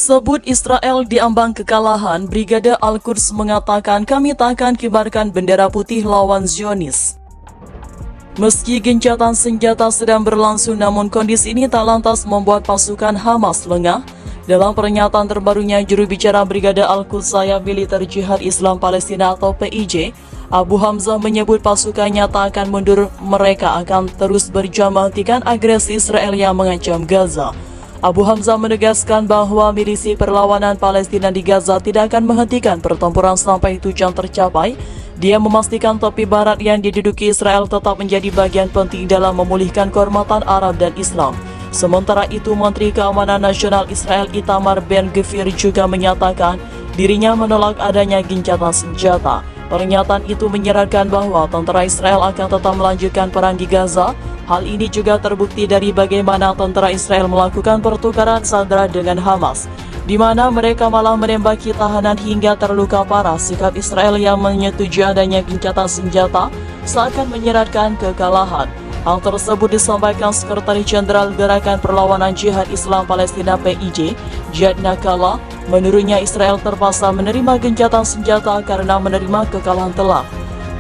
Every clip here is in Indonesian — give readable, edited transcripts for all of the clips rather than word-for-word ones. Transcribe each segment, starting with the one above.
Sebut Israel diambang kekalahan, Brigade Al-Quds mengatakan kami tak akan kibarkan bendera putih lawan Zionis. Meski gencatan senjata sedang berlangsung, namun kondisi ini tak lantas membuat pasukan Hamas lengah. Dalam pernyataan terbarunya, juru bicara Brigade Al-Quds Sayap Militer Jihad Islam Palestina atau PIJ, Abu Hamzah menyebut pasukannya tak akan mundur, mereka akan terus berjuang menghentikan agresi Israel yang mengancam Gaza. Abu Hamzah menegaskan bahwa milisi perlawanan Palestina di Gaza tidak akan menghentikan pertempuran sampai tujuan tercapai. Dia memastikan tepi barat yang diduduki Israel tetap menjadi bagian penting dalam memulihkan kehormatan Arab dan Islam. Sementara itu, Menteri Keamanan Nasional Israel Itamar Ben-Gvir juga menyatakan dirinya menolak adanya gencatan senjata. Pernyataan itu menyeratkan bahwa tentara Israel akan tetap melanjutkan perang di Gaza. Hal ini juga terbukti dari bagaimana tentara Israel melakukan pertukaran sandera dengan Hamas, di mana mereka malah menembaki tahanan hingga terluka parah. Sikap Israel yang menyetujui adanya gencatan senjata seakan menyeratkan kekalahan. Hal tersebut disampaikan Sekretaris Jenderal Gerakan Perlawanan Jihad Islam Palestina PIJ, Jihad Nakala. Menurutnya, Israel terpaksa menerima gencatan senjata karena menerima kekalahan telak.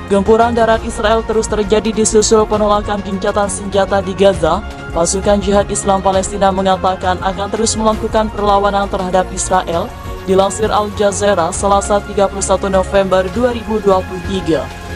Gempuran darat Israel terus terjadi disusul penolakan gencatan senjata di Gaza. Pasukan Jihad Islam Palestina mengatakan akan terus melakukan perlawanan terhadap Israel. Dilansir Al Jazeera, Selasa 31 November 2023.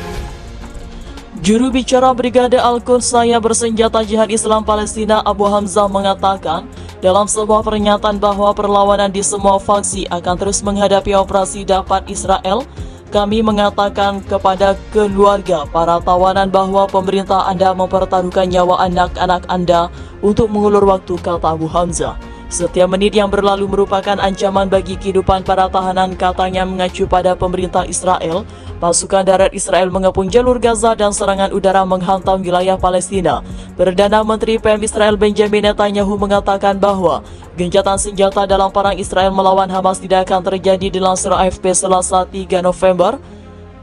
Juru bicara Brigade Al-Quds Sayap Bersenjata Jihad Islam Palestina Abu Hamzah mengatakan dalam sebuah pernyataan bahwa perlawanan di semua faksi akan terus menghadapi operasi dapat Israel. Kami mengatakan kepada keluarga para tawanan bahwa pemerintah Anda mempertaruhkan nyawa anak-anak Anda untuk mengulur waktu, kata Abu Hamzah. Setiap menit yang berlalu merupakan ancaman bagi kehidupan para tahanan, katanya mengacu pada pemerintah Israel. Pasukan darat Israel mengepung jalur Gaza dan serangan udara menghantam wilayah Palestina. Perdana Menteri PM Israel Benjamin Netanyahu mengatakan bahwa gencatan senjata dalam perang Israel melawan Hamas tidak akan terjadi. Dilansir AFP Selasa 3 November.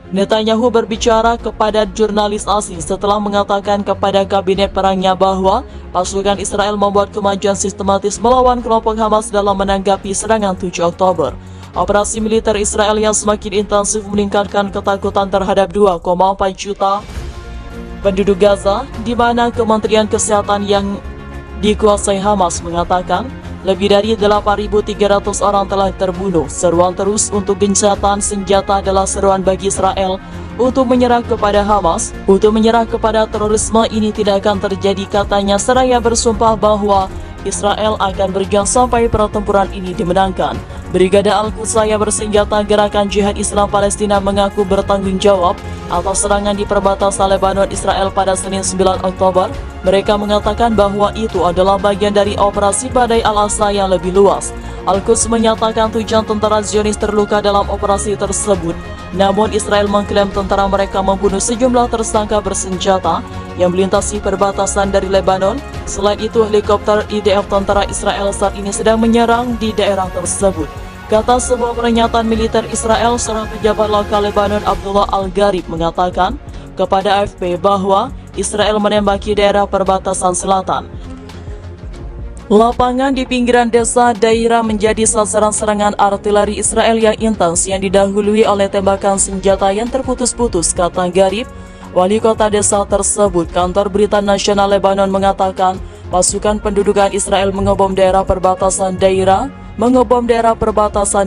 Netanyahu berbicara kepada jurnalis asing setelah mengatakan kepada kabinet perangnya bahwa pasukan Israel membuat kemajuan sistematis melawan kelompok Hamas dalam menanggapi serangan 7 Oktober. Operasi militer Israel yang semakin intensif meningkatkan ketakutan terhadap 2,4 juta penduduk Gaza, di mana Kementerian Kesehatan yang dikuasai Hamas mengatakan lebih dari 8.300 orang telah terbunuh. Seruan terus untuk gencatan senjata adalah seruan bagi Israel untuk menyerah kepada Hamas. Untuk menyerah kepada terorisme ini tidak akan terjadi, katanya, seraya bersumpah bahwa Israel akan berjuang sampai pertempuran ini dimenangkan. Brigade Al-Quds Sayap Bersenjata Gerakan Jihad Islam Palestina mengaku bertanggung jawab atas serangan di perbatasan Lebanon Israel pada Senin 9 Oktober. Mereka mengatakan bahwa itu adalah bagian dari operasi Badai Al-Aqsa yang lebih luas. Al-Quds menyatakan tujuan tentara Zionis terluka dalam operasi tersebut. Namun Israel mengklaim tentara mereka membunuh sejumlah tersangka bersenjata yang melintasi perbatasan dari Lebanon. Selain itu, helikopter IDF tentara Israel saat ini sedang menyerang di daerah tersebut. Kata sebuah pernyataan militer Israel, seorang pejabat lokal Lebanon Abdullah Al-Gharib mengatakan kepada AFP bahwa Israel menembaki daerah perbatasan selatan. Lapangan di pinggiran desa Daira menjadi sasaran serangan artileri Israel yang intens yang didahului oleh tembakan senjata yang terputus-putus, kata Gharib, wali kota desa tersebut. Kantor Berita Nasional Lebanon mengatakan pasukan pendudukan Israel mengebom daerah perbatasan Daira,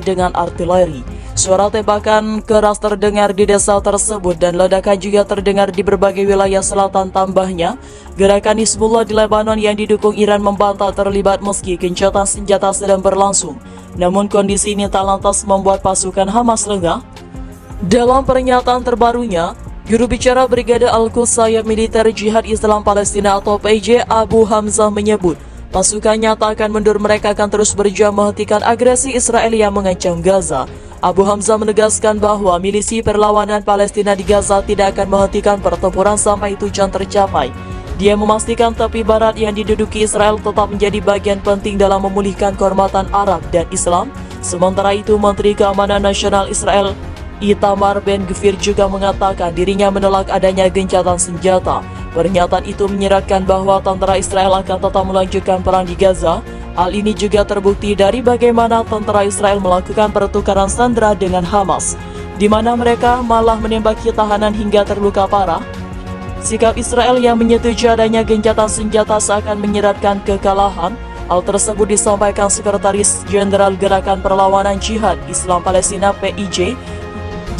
dengan artileri. Suara tembakan keras terdengar di desa tersebut dan ledakan juga terdengar di berbagai wilayah selatan. Tambahnya, gerakan Hizbullah di Lebanon yang didukung Iran membantah terlibat meski gencatan senjata sedang berlangsung. Namun kondisi ini tak lantas membuat pasukan Hamas lengah. Dalam pernyataan terbarunya, juru bicara Brigade Al-Quds Sayap Militer Jihad Islam Palestina atau PIJ Abu Hamzah menyebut pasukannya tak akan mundur, mereka akan terus berjuang menghentikan agresi Israel yang mengancam Gaza. Abu Hamzah menegaskan bahwa milisi perlawanan Palestina di Gaza tidak akan menghentikan pertempuran sampai tujuan tercapai. Dia memastikan tepi barat yang diduduki Israel tetap menjadi bagian penting dalam memulihkan kehormatan Arab dan Islam. Sementara itu, Menteri Keamanan Nasional Israel Itamar Ben-Gvir juga mengatakan dirinya menolak adanya gencatan senjata. Pernyataan itu menyeratkan bahwa tentara Israel akan tetap melanjutkan perang di Gaza. Hal ini juga terbukti dari bagaimana tentara Israel melakukan pertukaran sandera dengan Hamas, di mana mereka malah menembaki tahanan hingga terluka parah. Sikap Israel yang menyetujui adanya gencatan senjata seakan menyiratkan kekalahan. Hal tersebut disampaikan Sekretaris Jenderal Gerakan Perlawanan Jihad Islam Palestina PIJ,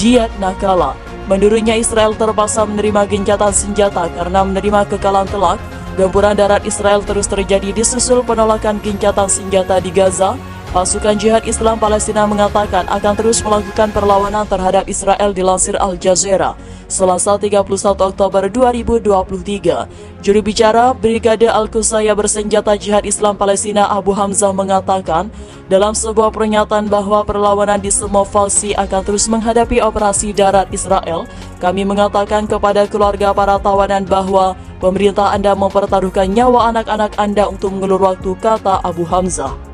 Jihad Nakala. Menurutnya Israel terpaksa menerima gencatan senjata karena menerima kekalahan telak. Gempuran darat Israel terus terjadi disusul penolakan gencatan senjata di Gaza. Pasukan Jihad Islam Palestina mengatakan akan terus melakukan perlawanan terhadap Israel, dilansir Al Jazeera, Selasa 31 Oktober 2023. Juru bicara Brigade Al-Qusaya bersenjata Jihad Islam Palestina Abu Hamzah mengatakan dalam sebuah pernyataan bahwa perlawanan di semua faksi akan terus menghadapi operasi darat Israel. Kami mengatakan kepada keluarga para tawanan bahwa pemerintah Anda mempertaruhkan nyawa anak-anak Anda untuk mengulur waktu, kata Abu Hamzah.